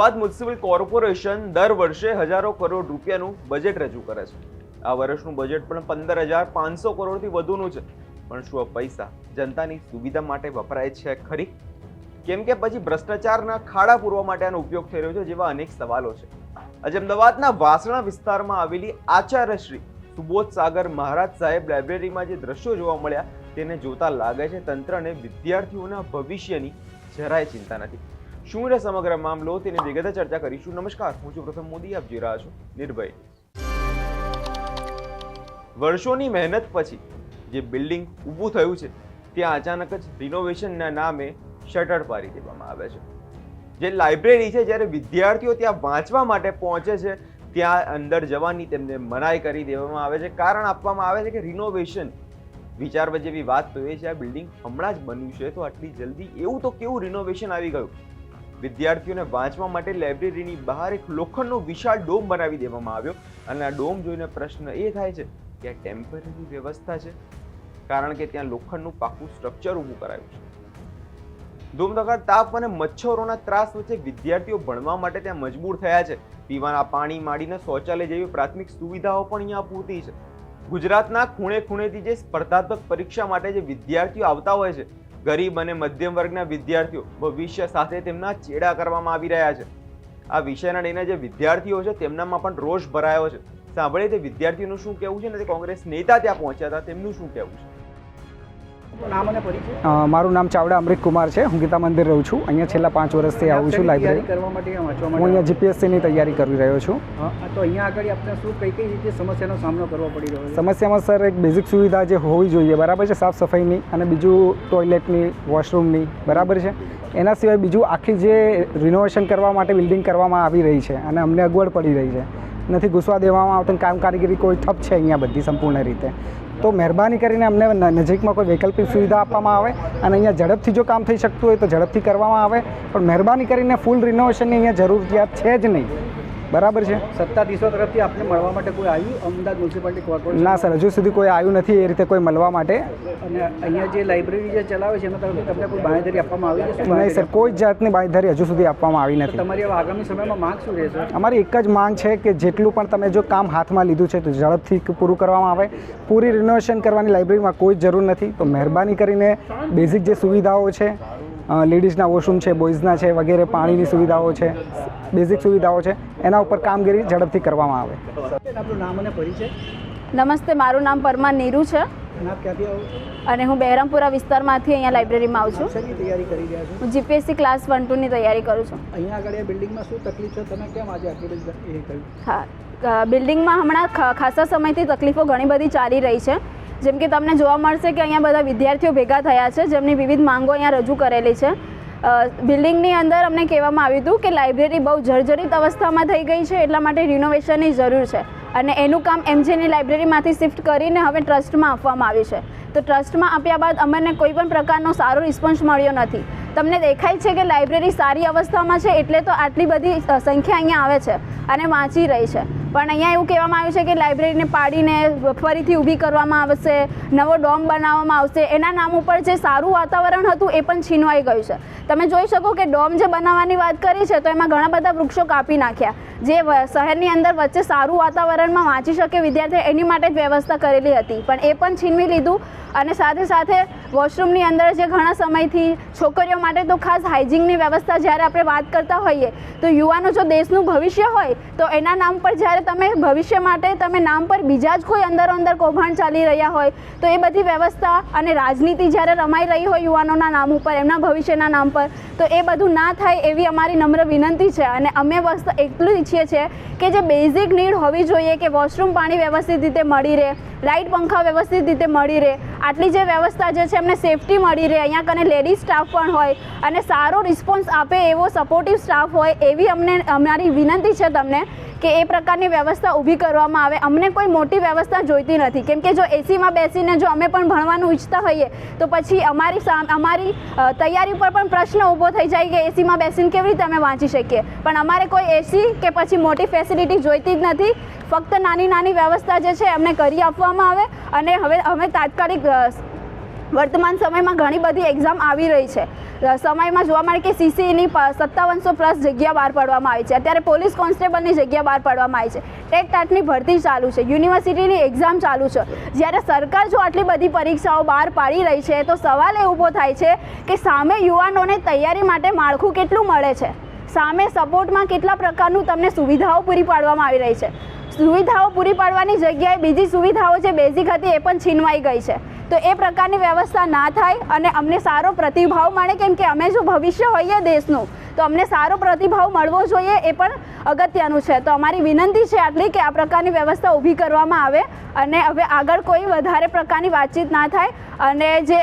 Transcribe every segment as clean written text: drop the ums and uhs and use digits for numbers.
Ahmedabad municipal corporation દર વર્ષે હજારો કરોડ રૂપિયાનું બજેટ રજૂ કરે છે। આ વર્ષનું બજેટ પણ 15,500 કરોડથી વધુનું છે। પણ શું આ પૈસા જનતાની સુવિધા માટે વપરાય છે ખરી? કેમ કે પછી ભ્રષ્ટાચારના ખાડા પૂરવા માટે આનો ઉપયોગ થઈ રહ્યો છે જેવા અનેક સવાલો છે। આજે અમદાવાદના વાસણા વિસ્તારમાં આવેલી આચાર્ય શ્રી સુબોધ સાગર મહારાજ સાહેબ લાઇબ્રેરીમાં જે દ્રશ્યો જોવા મળ્યા તેને જોતા લાગે છે તંત્રને વિદ્યાર્થીઓના ભવિષ્યની જરાય ચિંતા નથી। શું છે સમગ્ર મામલો તેની વિગતે ચર્ચા કરીશું। નમસ્કાર, હું છું પ્રથમ મોદી, આપ જોઈ રહ્યા છો નિર્ભય। વર્ષોની મહેનત પછી જે બિલ્ડિંગ ઊભું થયું છે ત્યાં અચાનક જ રિનોવેશનના નામે શટર પાડી દેવામાં આવે છે। જે લાઇબ્રેરી છે, જ્યારે વિદ્યાર્થીઓ ત્યાં વાંચવા માટે પહોંચે છે ત્યાં અંદર જવાની તેમને મનાઈ કરી દેવામાં આવે છે। કારણ આપવામાં આવે છે કે રિનોવેશન વિચારવા જેવી વાત તો એ છે, આ બિલ્ડિંગ હમણાં જ બન્યું છે તો આટલી જલ્દી એવું તો કેવું રિનોવેશન આવી ગયું? વિદ્યાર્થીઓને વાંચવા માટે લાઇબ્રેરીની બહાર એક લોખંડનો વિશાળ ડોમ બનાવી દેવામાં આવ્યો અને આ ડોમ જોઈને પ્રશ્ન એ થાય છે કે આ ટેમ્પરરી વ્યવસ્થા છે, કારણ કે ત્યાં લોખંડનું પાકું સ્ટ્રક્ચર ઊભું કરાયું છે। ધૂમધોકાર તાપ અને મચ્છરોના ત્રાસ વચ્ચે વિદ્યાર્થીઓ ભણવા માટે ત્યાં મજબૂર થયા છે। પીવાના પાણી માંડીને શૌચાલય જેવી પ્રાથમિક સુવિધાઓ પણ અહીંયા પૂરતી છે। ગુજરાતના ખૂણે ખૂણેથી જે સ્પર્ધાત્મક પરીક્ષા માટે જે વિદ્યાર્થીઓ આવતા હોય છે, ગરીબ અને મધ્યમ વર્ગના વિદ્યાર્થીઓ ભવિષ્ય સાથે તેમના ચેડા કરવામાં આવી રહ્યા છે। આ વિષયના લઈને જે વિદ્યાર્થીઓ છે તેમનામાં પણ રોષ ભરાયો છે। સાંભળીએ તે વિદ્યાર્થીઓનું શું કહેવું છે અને તે કોંગ્રેસ નેતા ત્યાં પહોંચ્યા હતા તેમનું શું કહેવું છે। મારું નામ ચાવડા અમૃત કુમાર છે। હું ગીતા મંદિર રહું છું। અહીંયા છેલ્લા 5 વર્ષથી આવું છું લાઇબ્રેરી કરવા માટે। હું અહીંયા જીપીએસસીની તૈયારી કરી રહ્યો છું। તો અહીંયા આગળ આપણે શું કઈ રીતે સમસ્યાનો સામનો કરવો પડી રહ્યો છે? સમસ્યામાં સર એક બેઝિક સુવિધા જે હોવી જોઈએ, બરાબર છે, સાફ સફાઈની અને બીજું ટોયલેટની, વોશરૂમની, બરાબર છે। એના સિવાય બીજું આખી જે રિનોવેશન કરવા માટે બિલ્ડિંગ કરવામાં આવી રહી છે અને અમને અગવડ પડી રહી છે, નથી ઘૂસવા દેવામાં આવતું, કામકારીગરી કોઈ ઠપ છે અહીંયા બધી સંપૂર્ણ રીતે। તો મહેરબાની કરીને અમને નજીકમાં કોઈ વૈકલ્પિક સુવિધા આપવામાં આવે અને અહીંયા ઝડપથી જો કામ થઈ શકતું હોય તો ઝડપથી કરવામાં આવે, પણ મહેરબાની કરીને ફૂલ રિનોવેશનની અહીંયા જરૂરિયાત છે જ નહીં, બરાબર છે। સત્તાધીશો તરફથી આપને મળવા માટે કોઈ આવ્યું અમદાવાદ મ્યુનિસિપાલિટી કોર્પોરેશન? ના સર, હજુ સુધી કોઈ આવ્યું નથી એ રીતે કોઈ મળવા માટે। અને અહીંયા જે લાઇબ્રેરી જે ચલાવે છે એના તરફથી તમને કોઈ બાંહેધરી આપવામાં આવી છે? નહીં સર, કોઈ જાતની બાંહેધરી હજુ સુધી આપવામાં આવી નથી। તમારી આગામી સમયમાં માંગ શું રહેશે? અમારી એક જ માંગ છે કે જેટલું પણ તમે જો કામ હાથમાં લીધું છે તો ઝડપથી પૂરું કરવામાં આવે। પૂરી રિનોવેશન કરવાની લાઇબ્રેરીમાં કોઈ જરૂર નથી, તો મહેરબાની કરીને બેઝિક જે સુવિધાઓ છે, લેડીઝના વોશરૂમ છે, બોયઝના છે વગેરે, પાણીની સુવિધાઓ છે, બેઝિક સુવિધાઓ છે, એના ઉપર કામગીરી ઝડપથી કરવામાં આવે। આપણું નામ અને પરિચય? નમસ્તે, મારું નામ પરમાર નીરુ છે આપ ક્યાંથી આવો? અને હું બહેરામપુરા વિસ્તારમાંથી અહીંયા લાઇબ્રેરીમાં આવું છું। શેની તૈયારી કરી રહ્યા છો? હું જીપીએસસી ક્લાસ 1-2 ની તૈયારી કરું છું। અહીંયા આગળ એ બિલ્ડિંગમાં શું તકલીફ છે? તમે કેમ આજે આટલી બધી એ કર્યું? હા, બિલ્ડિંગમાં હમણાં ખાસા સમયથી તકલીફો ઘણી બધી ચાલી રહી છે। જેમ કે તમને જોવા મળશે કે અહીંયા બધા વિદ્યાર્થીઓ ભેગા થયા છે જેમની વિવિધ માંગો અહીંયા રજૂ કરેલી છે। બિલ્ડિંગની અંદર અમને કહેવામાં આવ્યું હતું કે લાઇબ્રેરી બહુ જર્જરિત અવસ્થામાં થઈ ગઈ છે, એટલા માટે રિનોવેશનની જરૂર છે અને એનું કામ એમજેની લાઇબ્રેરીમાંથી શિફ્ટ કરીને હવે ટ્રસ્ટમાં આપવામાં આવ્યું છે। તો ટ્રસ્ટમાં આપ્યા બાદ અમને કોઈ પણ પ્રકારનો સારો રિસ્પોન્સ મળ્યો નથી। તમને દેખાય છે કે લાઇબ્રેરી સારી અવસ્થામાં છે એટલે તો આટલી બધી સંખ્યા અહીંયા આવે છે અને વાંચી રહી છે, પણ અહીંયા એવું કહેવામાં આવ્યું છે કે લાઇબ્રેરીને પાડીને ફરીથી ઊભી કરવામાં આવશે, નવો ડોમ બનાવવામાં આવશે। એના નામ ઉપર જે સારું વાતાવરણ હતું એ પણ છીનવાઈ ગયું છે। તમે જોઈ શકો કે ડોમ જે બનાવવાની વાત કરી છે તો એમાં ઘણા બધા વૃક્ષો કાપી નાખ્યા, જે શહેરની અંદર વચ્ચે સારું વાતાવરણમાં વાંચી શકે વિદ્યાર્થી એની માટે જ વ્યવસ્થા કરેલી હતી, પણ એ પણ છીનવી લીધું। અને સાથે સાથે વોશરૂમની અંદર જે ઘણા સમયથી છોકરીઓ માટે તો ખાસ હાઇજીનની વ્યવસ્થા જ્યારે આપણે વાત કરતા હોઈએ તો યુવાનો જો દેશનું ભવિષ્ય હોય તો એના નામ પર જ્યારે તમે ભવિષ્ય માટે તમે નામ પર બીજા જ કોઈ અંદરો અંદર કૌભાંડ ચાલી રહ્યા હોય તો એ બધી વ્યવસ્થા અને રાજનીતિ જ્યારે રમાઈ રહી હોય યુવાનોના નામ ઉપર, એમના ભવિષ્યના નામ પર, તો એ બધું ના થાય એવી અમારી નમ્ર વિનંતી છે। અને અમે બસ એટલું ઈચ્છીએ છીએ કે જે બેઝિક નીડ હોવી જોઈએ કે વોશરૂમ પાણી વ્યવસ્થિત રીતે મળી રહે, લાઇટ પંખા વ્યવસ્થિત રીતે મળી રહે, આટલી જે વ્યવસ્થા જે છે એમને સેફટી મળી રહે, અહીંયા કને લેડીઝ સ્ટાફ પણ હોય અને સારો રિસ્પોન્સ આપે એવો સપોર્ટિવ સ્ટાફ હોય એવી અમારી વિનંતી છે તમને કે એ પ્રકારની વ્યવસ્થા ઊભી કરવામાં આવે। અમને કોઈ મોટી વ્યવસ્થા જોઈતી નથી, કેમ કે જો એસીમાં બેસીને જો અમે પણ ભણવાનું ઈચ્છતા હોઈએ તો પછી અમારી તૈયારી પર પણ પ્રશ્ન ઊભો થઈ જાય કે એસીમાં બેસીને કેવી રીતે અમે વાંચી શકીએ। પણ અમારે કોઈ એસી કે પછી મોટી ફેસિલિટી જોઈતી જ નથી, ફક્ત નાની નાની વ્યવસ્થા જે છે એમને કરી આપવામાં આવે અને હવે અમે તાત્કાલિક વર્તમાન સમયમાં ઘણી બધી એક્ઝામ આવી રહી છે. સમયમાં જોવા મળે કે સીસીની 5700+ જગ્યા બહાર પાડવામાં આવી છે. અત્યારે પોલીસ કોન્સ્ટેબલની જગ્યા બહાર પાડવામાં આવી છે. ટેટ ટાટની ભરતી ચાલુ છે. યુનિવર્સિટીની એક્ઝામ ચાલુ છે. જ્યારે સરકાર જો આટલી બધી પરીક્ષાઓ બહાર પાડી રહી છે તો સવાલ એ ઊભો થાય છે કે સામે યુવાનોને તૈયારી માટે માળખું કેટલું મળે છે, સામે સપોર્ટમાં કેટલા પ્રકારનું તમને સુવિધાઓ પૂરી પાડવામાં આવી રહી છે. સુવિધાઓ પૂરી પાડવાની જગ્યાએ બીજી સુવિધાઓ જે બેઝિક હતી એ પણ છીનવાઈ ગઈ છે. તો એ પ્રકારની વ્યવસ્થા ના થાય અને અમને સારો પ્રતિભાવ મળે, કેમ કે અમે જો ભવિષ્ય હોઈએ દેશનું તો અમને સારો પ્રતિભાવ મળવો જોઈએ, એ પણ અગત્યનું છે. તો અમારી વિનંતી છે આટલી કે આ પ્રકારની વ્યવસ્થા ઊભી કરવામાં આવે અને હવે આગળ કોઈ વધારે પ્રકારની વાતચીત ના થાય. અને જે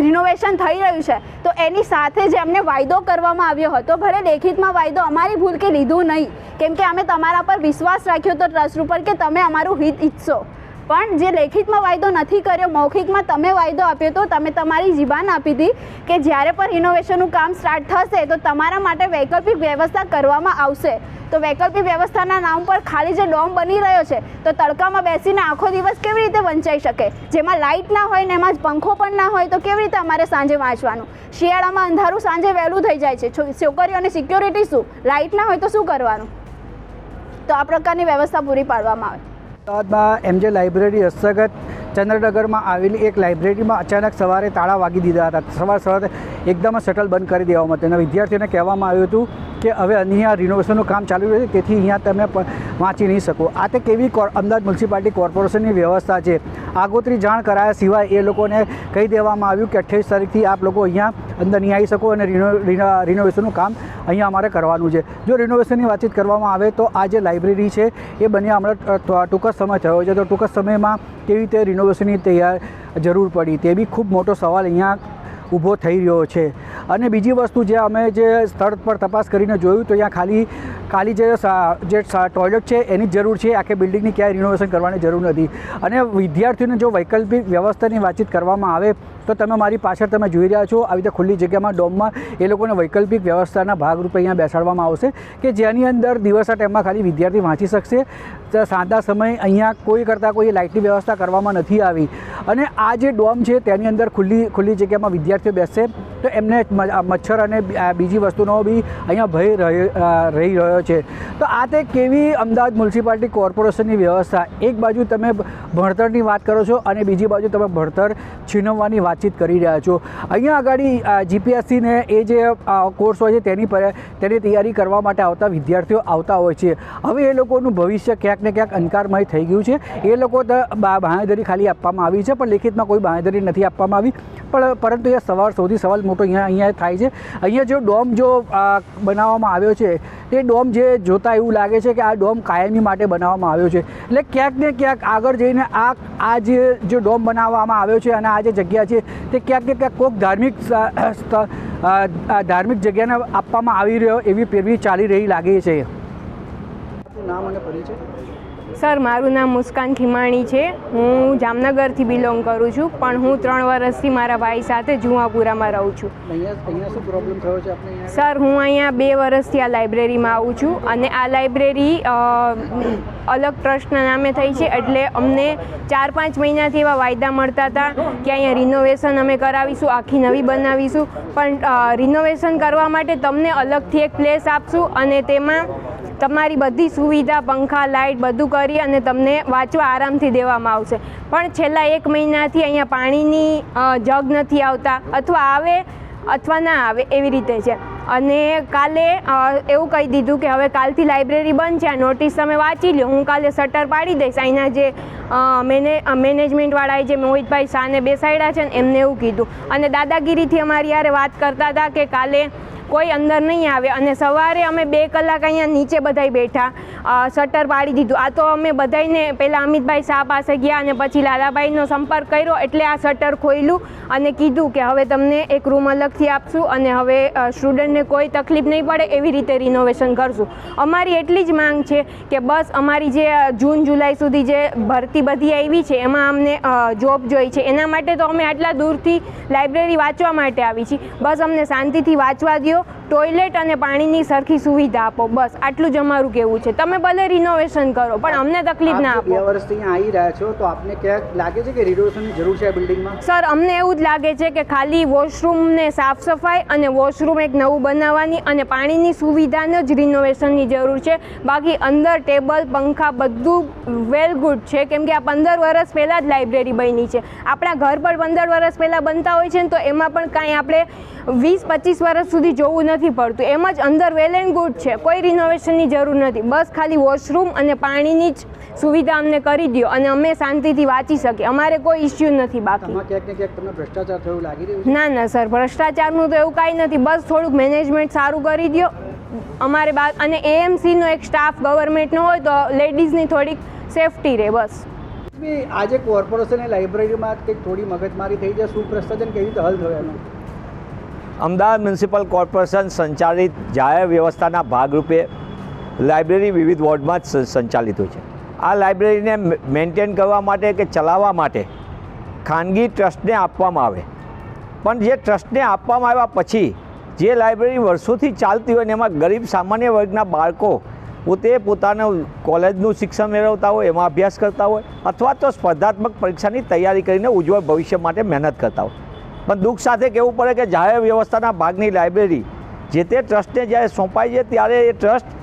રિનોવેશન થઈ રહ્યું છે તો એની સાથે જે અમને વાયદો કરવામાં આવ્યો હતો, ભલે લેખિતમાં વાયદો અમારી ભૂલ કે લીધું નહીં, કેમ કે અમે તમારા પર વિશ્વાસ રાખ્યો હતો ટ્રસ્ટ ઉપર કે તમે અમારું હિત ઈચ્છો, પણ જે લેખિતમાં વાયદો નથી કર્યો, મૌખિકમાં તમે વાયદો આપ્યો તો તમે તમારી જીબાન આપી હતી કે જ્યારે પણ રિનોવેશનનું કામ સ્ટાર્ટ થશે તો તમારા માટે વૈકલ્પિક વ્યવસ્થા કરવામાં આવશે. તો વૈકલ્પિક વ્યવસ્થાના નામ પર ખાલી જે ડોમ બની રહ્યો છે તો તડકામાં બેસીને આખો દિવસ કેવી રીતે વંચાઈ શકે, જેમાં લાઇટ ના હોય ને એમાં પંખો પણ ના હોય તો કેવી રીતે અમારે સાંજે વાંચવાનું. શિયાળામાં અંધારું સાંજે વહેલું થઈ જાય છે, છોકરીઓની સિક્યોરિટી શું, લાઇટ ના હોય તો શું કરવાનું. તો આ પ્રકારની વ્યવસ્થા પૂરી પાડવામાં આવે. અમદાવાદમાં એમજે લાઇબ્રેરી હસ્તગત ચંદ્રનગરમાં આવેલી એક લાઇબ્રેરીમાં અચાનક સવારે તાળા વાગી દીધા હતા. સવારે એકદમ શટલ બંધ કરી દેવામાં હતું અને વિદ્યાર્થીઓને કહેવામાં આવ્યું હતું કે હવે અહીંયા રિનોવેશનનું કામ ચાલી રહ્યું છે, તેથી અહીંયા તમે વાંચી નહીં શકો. આ તે કેવી અમદાવાદ મ્યુનિસિપાલિટી કોર્પોરેશનની વ્યવસ્થા છે. આગોતરી જાણ કરાયા સિવાય એ લોકોને કહી દેવામાં આવ્યું કે 28 તારીખથી આપ લોકો અહીંયા અંદર નહીં આવી શકો અને રિનોવેશનનું કામ અહીંયા અમારે કરવાનું છે. જો રિનોવેશનની વાતચીત કરવામાં આવે તો આ જે લાઇબ્રેરી છે એ બન્યા હમણાં ટૂંક જ સમય થયો છે, તો ટૂંક જ સમયમાં કેવી રીતે રિનોવેશનની જરૂર પડી તે બી ખૂબ મોટો સવાલ અહીંયા ઊભો થઈ રહ્યો છે. અને બીજી વસ્તુ જે અમે જે સ્થળ પર તપાસ કરીને જોયું તો અહીંયા ખાલી જે ટોયલેટ છે એની જ જરૂર છે, આખી બિલ્ડિંગની ક્યાંય રિનોવેશન કરવાની જરૂર નથી. અને વિદ્યાર્થીઓને જો વૈકલ્પિક વ્યવસ્થાની વાતચીત કરવામાં આવે તો તમે મારી પાછળ તમે જોઈ રહ્યા છો આવી રીતે ખુલ્લી જગ્યામાં ડોમમાં એ લોકોને વૈકલ્પિક વ્યવસ્થાના ભાગરૂપે અહીંયા બેસાડવામાં આવશે કે જેની અંદર દિવસના ટાઈમમાં ખાલી વિદ્યાર્થી વાંચી શકશે. સાંજના સમય અહીંયા કોઈ કરતાં કોઈ લાઇટની વ્યવસ્થા કરવામાં નથી આવી. અને આ જે ડોમ છે તેની અંદર ખુલ્લી જગ્યામાં વિદ્યાર્થીઓ બેસશે તો એમને મચ્છર અને બીજી વસ્તુનો બી અહીંયા ભય રહી રહ્યો છે. તો આ તે કેવી અમદાવાદ મ્યુનિસિપાલિટી કોર્પોરેશનની વ્યવસ્થા, એક બાજુ તમે ભણતરની વાત કરો છો અને બીજી બાજુ તમે ભણતર છીનવવાની વાતચીત કરી રહ્યા છો. અહીંયા આગળ જીપીએસસી ને એ જે કોર્સ હોય છે તેની તૈયારી કરવા માટે આવતા વિદ્યાર્થીઓ આવતા હોય છે. હવે એ લોકોનું ભવિષ્ય ક્યાંક ને ક્યાંક અંધકારમય થઈ ગયું છે. એ લોકો તો બાંહેધરી ખાલી આપવામાં આવી છે, પણ લેખિતમાં કોઈ બાંહેધરી નથી આપવામાં આવી. પરંતુ એ સૌથી સવાલ મોટો અહીંયા થાય છે. અહીંયા જો ડોમ જો બનાવવામાં આવ્યો છે તે ડોમ જે જોતા એવું લાગે છે કે આ ડોમ કાયમી માટે બનાવવામાં આવ્યો છે. એટલે ક્યાંક ને ક્યાંક આગળ જઈને આ જે ડોમ બનાવવામાં આવ્યો છે અને આ જે જગ્યા છે તે ક્યાંક ને ક્યાંક કોઈક ધાર્મિક જગ્યાને આપવામાં આવી રહ્યો એવી પેરવી ચાલી રહી લાગે છે. નામ અને પરિચય? સર, મારું નામ મુસ્કાન ખીમાણી છે. હું જામનગરથી બિલોંગ કરું છું, પણ હું 3 વર્ષથી મારા ભાઈ સાથે જુહાપુરામાં રહું છું. અહીંયા શું પ્રોબ્લેમ થયો છે આપણે? સર, હું અહીંયા 2 વર્ષથી આ લાઇબ્રેરીમાં આવું છું અને આ લાઇબ્રેરી અલગ ટ્રસ્ટના નામે થઈ છે. એટલે અમને 4-5 મહિનાથી એવા વાયદા મળતા હતા કે અહીંયા રિનોવેશન અમે કરાવીશું, આખી નવી બનાવીશું, પણ રિનોવેશન કરવા માટે તમને અલગથી એક પ્લેસ આપશું અને તેમાં તમારી બધી સુવિધા, પંખા, લાઇટ બધું કરી અને તમને વાંચવા આરામથી દેવામાં આવશે. પણ છેલ્લા 1 મહિનાથી અહીંયા પાણીની જગ નથી આવતા, અથવા આવે અથવા ના આવે એવી રીતે છે. અને કાલે એવું કહી દીધું કે હવે કાલથી લાઇબ્રેરી બંધ છે, આ નોટિસ તમે વાંચી લો, હું કાલે શટર પાડી દઈશ. અહીંના જે મેનેજમેન્ટવાળાએ જે મોહિતભાઈ શાહને બેસાડ્યા છે ને એમને એવું કીધું. અને દાદાગીરીથી અમારી યારે વાત કરતા હતા કે કાલે કોઈ અંદર નહીં આવે. અને સવારે અમે 2 કલાક અહીંયા નીચે બધાય બેઠા, શટર પાડી દીધું. આ તો અમે બધાને પહેલાં અમિતભાઈ શાહ પાસે ગયા અને પછી લાલાભાઈનો સંપર્ક કર્યો એટલે આ શટર ખોલ્યું અને કીધું કે હવે તમને એક રૂમ અલગથી આપશું અને હવે સ્ટુડન્ટને કોઈ તકલીફ નહીં પડે એવી રીતે રિનોવેશન કરશું. અમારી એટલી જ માંગ છે કે બસ અમારી જે જૂન જુલાઈ સુધી જે ભરતી બધી આવી છે એમાં અમને જોબ જોઈ છે, એના માટે તો અમે આટલા દૂરથી લાઇબ્રેરી વાંચવા માટે આવી છીએ. બસ અમને શાંતિથી વાંચવા દો, ટોયલેટ અને પાણીની સરખી સુવિધા આપો, બસ આટલું જ અમારું કહેવું છે. તમે તમે ભલે રિનોવેશન કરો પણ અમને તકલીફ ના આપ 2 આપો. વર્ષથી અહીંયા આવી રહ્યા છો તો આપને ક્યાંક લાગે છે કે રિનોવેશનની જરૂર છે આ બિલ્ડિંગમાં? સર અમને એવું જ લાગે છે કે ખાલી વોશરૂમને સાફ સફાઈ અને વોશરૂમ એક નવું બનાવવાની અને પાણીની સુવિધાને જ રિનોવેશનની જરૂર છે. બાકી અંદર ટેબલ પંખા બધું વેલ ગુડ છે, કેમ કે આ 15 વર્ષ પહેલાં જ લાઇબ્રેરી બની છે. આપણા ઘર પર 15 વર્ષ પહેલાં બનતા હોય છે ને તો એમાં પણ કાંઈ આપણે 20-25 વર્ષ સુધી જોવું નથી પડતું. એમ જ અંદર વેલ એન્ડ ગુડ છે, કોઈ રિનોવેશનની જરૂર નથી. બસ ખાલી વોશરૂમ અને પાણીની જ સુવિધા અમને કરી દો અને અમે શાંતિથી વાંચી શકીએ. અમારે કોઈ ઇસ્યુ નથી બાકી. આમાં ક્યાંક ને ક્યાંક તમને ભ્રષ્ટાચાર થયું લાગી રહ્યું છે? ના ના સર, ભ્રષ્ટાચારનું તો એવું કાંઈ નથી. બસ થોડુંક મેનેજમેન્ટ સારું કરી દો અમારે અને એએમસીનો એક સ્ટાફ ગવર્મેન્ટનો હોય તો લેડીઝની થોડીક સેફટી રહે બસ. આજે કોર્પોરેશનની લાઇબ્રેરીમાં કંઈક થોડી મગજમારી થઈ જાય, સુપ્રસ્થાજન કેવી રીતે હલ થયો એનો? અમદાવાદ મ્યુનિસિપલ કોર્પોરેશન સંચાલિત જાહેર વ્યવસ્થાના ભાગરૂપે લાઇબ્રેરી વિવિધ વોર્ડમાં જ સંચાલિત હોય છે. આ લાઇબ્રેરીને મેન્ટેન કરવા માટે કે ચલાવવા માટે ખાનગી ટ્રસ્ટને આપવામાં આવે, પણ જે ટ્રસ્ટને આપવામાં આવ્યા પછી જે લાઇબ્રેરી વર્ષોથી ચાલતી હોય ને એમાં ગરીબ સામાન્ય વર્ગના બાળકો પોતે પોતાનું કોલેજનું શિક્ષણ મેળવતા હોય, એમાં અભ્યાસ કરતા હોય અથવા તો સ્પર્ધાત્મક પરીક્ષાની તૈયારી કરીને ઉજ્જવળ ભવિષ્ય માટે મહેનત કરતા હોય. પણ દુઃખ સાથે કહેવું પડે કે જાહેર વ્યવસ્થાના ભાગની લાઇબ્રેરી જે તે ટ્રસ્ટને જ્યારે સોંપાય છે ત્યારે એ ટ્રસ્ટ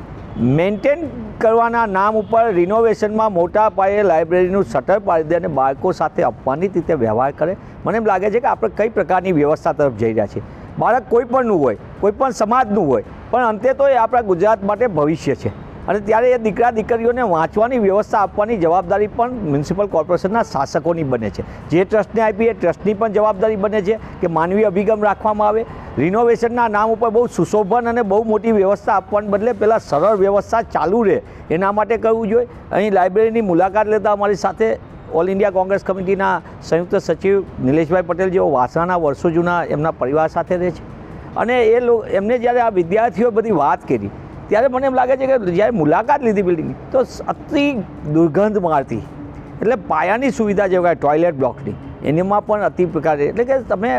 મેન્ટેન કરવાના નામ ઉપર રિનોવેશનમાં મોટા પાયે લાઇબ્રેરીનું શટર પાડી દે અને બાળકો સાથે અપમાનિત રીતે વ્યવહાર કરે. મને એમ લાગે છે કે આપણે કઈ પ્રકારની વ્યવસ્થા તરફ જઈ રહ્યા છીએ. બાળક કોઈ પણનું હોય, કોઈ પણ સમાજનું હોય, પણ અંતે તો એ આપણા ગુજરાત માટે ભવિષ્ય છે અને ત્યારે એ દીકરા દીકરીઓને વાંચવાની વ્યવસ્થા આપવાની જવાબદારી પણ મ્યુનિસિપલ કોર્પોરેશનના શાસકોની બને છે. જે ટ્રસ્ટને આપી એ ટ્રસ્ટની પણ જવાબદારી બને છે કે માનવીય અભિગમ રાખવામાં આવે. રિનોવેશનના નામ ઉપર બહુ સુશોભન અને બહુ મોટી વ્યવસ્થા આપવાને બદલે પહેલાં સરળ વ્યવસ્થા ચાલુ રહે એના માટે કરવું જોઈએ. અહીં લાઇબ્રેરીની મુલાકાત લેતા અમારી સાથે ઓલ ઇન્ડિયા કોંગ્રેસ કમિટીના સંયુક્ત સચિવ નિલેશભાઈ પટેલ જેઓ વાસણાના વર્ષો જૂના એમના પરિવાર સાથે રહે છે અને એમને જ્યારે આ વિદ્યાર્થીઓ બધી વાત કરી ત્યારે મને એમ લાગે છે કે જ્યારે મુલાકાત લીધી બિલ્ડિંગની તો અતિ દુર્ગંધ મારતી, એટલે પાયાની સુવિધા જેવું કે ટોયલેટ બ્લોકની એનામાં પણ અતિ પ્રકારે, એટલે કે તમે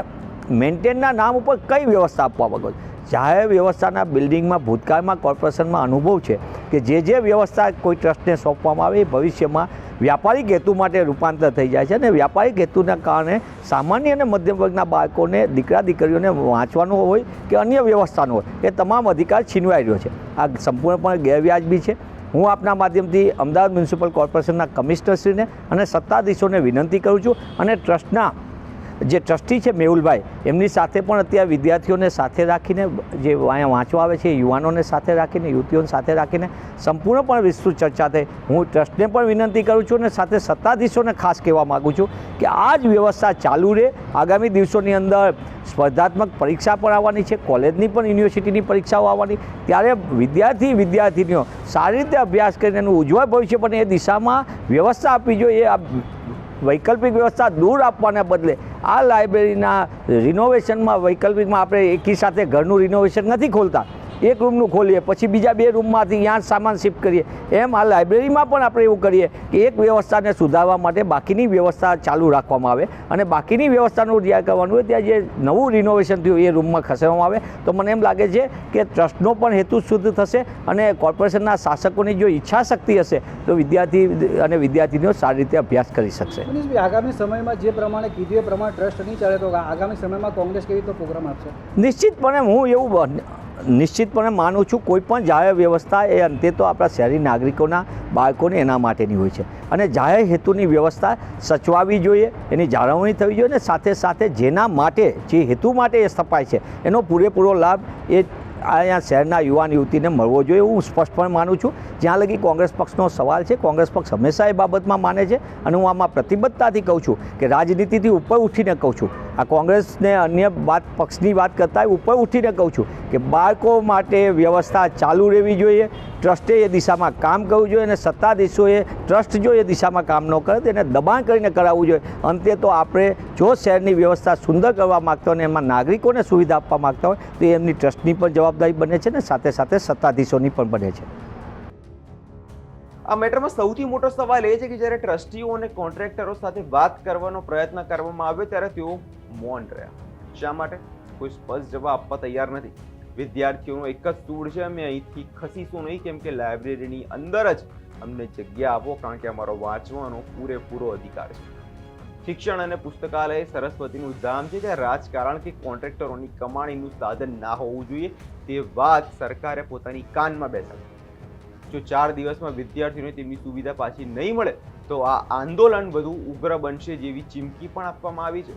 મેન્ટેનના નામ ઉપર કઈ વ્યવસ્થા આપવા માગો છો? જાહેર વ્યવસ્થાના બિલ્ડિંગમાં ભૂતકાળમાં કોર્પોરેશનમાં અનુભવ છે કે જે વ્યવસ્થા કોઈ ટ્રસ્ટને સોંપવામાં આવે એ ભવિષ્યમાં વ્યાપારિક હેતુ માટે રૂપાંતર થઈ જાય છે અને વ્યાપારિક હેતુના કારણે સામાન્ય અને મધ્યમ વર્ગના બાળકોને, દીકરા દીકરીઓને વાંચવાનું હોય કે અન્ય વ્યવસ્થાનો હોય એ તમામ અધિકાર છીનવાઈ રહ્યો છે. આ સંપૂર્ણપણે ગેરવ્યાજબી છે. હું આપના માધ્યમથી અમદાવાદ મ્યુનિસિપલ કોર્પોરેશનના કમિશનરશ્રીને અને સત્તાધીશોને વિનંતી કરું છું અને ટ્રસ્ટના જે ટ્રસ્ટી છે મેહુલભાઈ એમની સાથે પણ અત્યારે વિદ્યાર્થીઓને સાથે રાખીને જે અહીંયા વાંચવા આવે છે યુવાનોને સાથે રાખીને, યુવતીઓને સાથે રાખીને સંપૂર્ણપણે વિસ્તૃત ચર્ચા થઈ. હું ટ્રસ્ટને પણ વિનંતી કરું છું અને સાથે સત્તાધીશોને ખાસ કહેવા માગું છું કે આ જ વ્યવસ્થા ચાલુ રહે. આગામી દિવસોની અંદર સ્પર્ધાત્મક પરીક્ષા પણ આવવાની છે, કોલેજની પણ યુનિવર્સિટીની પરીક્ષાઓ આવવાની, ત્યારે વિદ્યાર્થીનીઓ સારી રીતે અભ્યાસ કરીને એનું ઉજ્જવળ ભવિષ્ય પણ એ દિશામાં વ્યવસ્થા આપવી જોઈએ. આ વૈકલ્પિક વ્યવસ્થા દૂર આપવાના બદલે આ લાઇબ્રેરીના રિનોવેશનમાં વૈકલ્પિકમાં આપણે એકી સાથે ઘરનું રિનોવેશન નથી ખોલતા, એક રૂમનું ખોલીએ પછી બીજા 2 રૂમમાંથી ત્યાં સામાન શિફ્ટ કરીએ, એમ આ લાઇબ્રેરીમાં પણ આપણે એવું કરીએ કે એક વ્યવસ્થાને સુધારવા માટે બાકીની વ્યવસ્થા ચાલુ રાખવામાં આવે અને બાકીની વ્યવસ્થાનું જ્યાં કરવાનું હોય ત્યાં જે નવું રિનોવેશન થયું એ રૂમમાં ખસેડવામાં આવે. તો મને એમ લાગે છે કે ટ્રસ્ટનો પણ હેતુ શુદ્ધ થશે અને કોર્પોરેશનના શાસકોની જો ઈચ્છા શક્તિ હશે તો વિદ્યાર્થી અને વિદ્યાર્થીનીઓ સારી રીતે અભ્યાસ કરી શકશે. આગામી સમયમાં જે પ્રમાણે કીધું એ પ્રમાણે ટ્રસ્ટ નહીં ચાલે તો આગામી સમયમાં કોંગ્રેસ કેવી રીતે પ્રોગ્રામ આપશે? નિશ્ચિતપણે હું એવું નિશ્ચિતપણે માનું છું કોઈ પણ જાહેર વ્યવસ્થા એ અંતે તો આપણા શહેરી નાગરિકોના, બાળકોને એના માટેની હોય છે અને જાહેર હેતુની વ્યવસ્થા સચવાવી જોઈએ, એની જાળવણી થવી જોઈએ અને સાથે સાથે જેના માટે, જે હેતુ માટે એ સ્થપાય છે એનો પૂરેપૂરો લાભ એ અહીંયા શહેરના યુવાન યુવતીને મળવો જોઈએ. હું સ્પષ્ટપણે માનું છું. જ્યાં લગી કોંગ્રેસ પક્ષનો સવાલ છે, કોંગ્રેસ પક્ષ હંમેશા એ બાબતમાં માને છે અને હું આમાં પ્રતિબદ્ધતાથી કહું છું કે રાજનીતિથી ઉપર ઉઠીને કહું છું, આ કોંગ્રેસને અન્ય પક્ષની વાત કરતાં ઉપર ઉઠીને કહું છું કે બાળકો માટે વ્યવસ્થા ચાલુ રહેવી જોઈએ. ટ્રસ્ટે એ દિશામાં કામ કરવું જોઈએ અને સત્તાધીશોએ ટ્રસ્ટ જો એ દિશામાં કામ ન કરે તેને દબાણ કરીને કરાવવું જોઈએ. અંતે તો આપણે જો શહેરની વ્યવસ્થા સુંદર કરવા માગતા હોય અને એમાં નાગરિકોને સુવિધા આપવા માગતા હોય તો એમની ટ્રસ્ટની પણ જવાબદારી બને છે ને સાથે સાથે સત્તાધીશોની પણ બને છે. આ મેટરમાં સૌથી મોટો સવાલ એ છે કે જ્યારે ટ્રસ્ટીઓ અને કોન્ટ્રાક્ટરો સાથે વાત કરવાનો પ્રયત્ન કરવામાં આવ્યો ત્યારે તેઓ મૌન રહ્યા. શા માટે? કોઈ સ્પષ્ટ જવાબ આપવા તૈયાર નથી. વિદ્યાર્થીઓનો એક જ સૂર છે, અમે અહીંથી ખસીશું નહીં, કેમ કે લાઇબ્રેરીની અંદર જ અમને જગ્યા આપો, કારણ કે અમારો વાંચવાનો પૂરેપૂરો અધિકાર છે. શિક્ષણ અને પુસ્તકાલય સરસ્વતીનું ધામ છે, જ્યાં રાજકારણ કે કોન્ટ્રાક્ટરોની કમાણીનું સાધન ના હોવું જોઈએ તે વાત સરકારે પોતાની કાનમાં બેસાડી. જો 4 દિવસમાં વિદ્યાર્થીઓને તેમની સુવિધા પાછી નહીં મળે તો આ આંદોલન વધુ ઉગ્ર બનશે જેવી ચીમકી પણ આપવામાં આવી છે.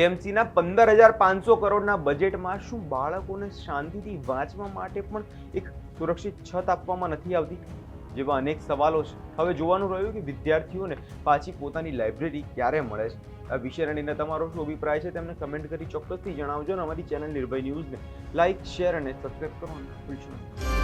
એએમસીના 15,500 કરોડના બજેટમાં શું બાળકોને શાંતિથી વાંચવા માટે પણ એક સુરક્ષિત છત આપવામાં નથી આવતી? જેવા અનેક સવાલો છે. હવે જોવાનું રહ્યું કે વિદ્યાર્થીઓને પાછી પોતાની લાઇબ્રેરી ક્યારે મળે છે. આ વિષયને લઈને તમારો શું અભિપ્રાય છે તેમને કમેન્ટ કરી ચોક્કસથી જણાવજો અને અમારી ચેનલ નિર્ભય ન્યૂઝને લાઇક, શેર અને સબસ્ક્રાઇબ કરવાનું ભૂલશો નહીં.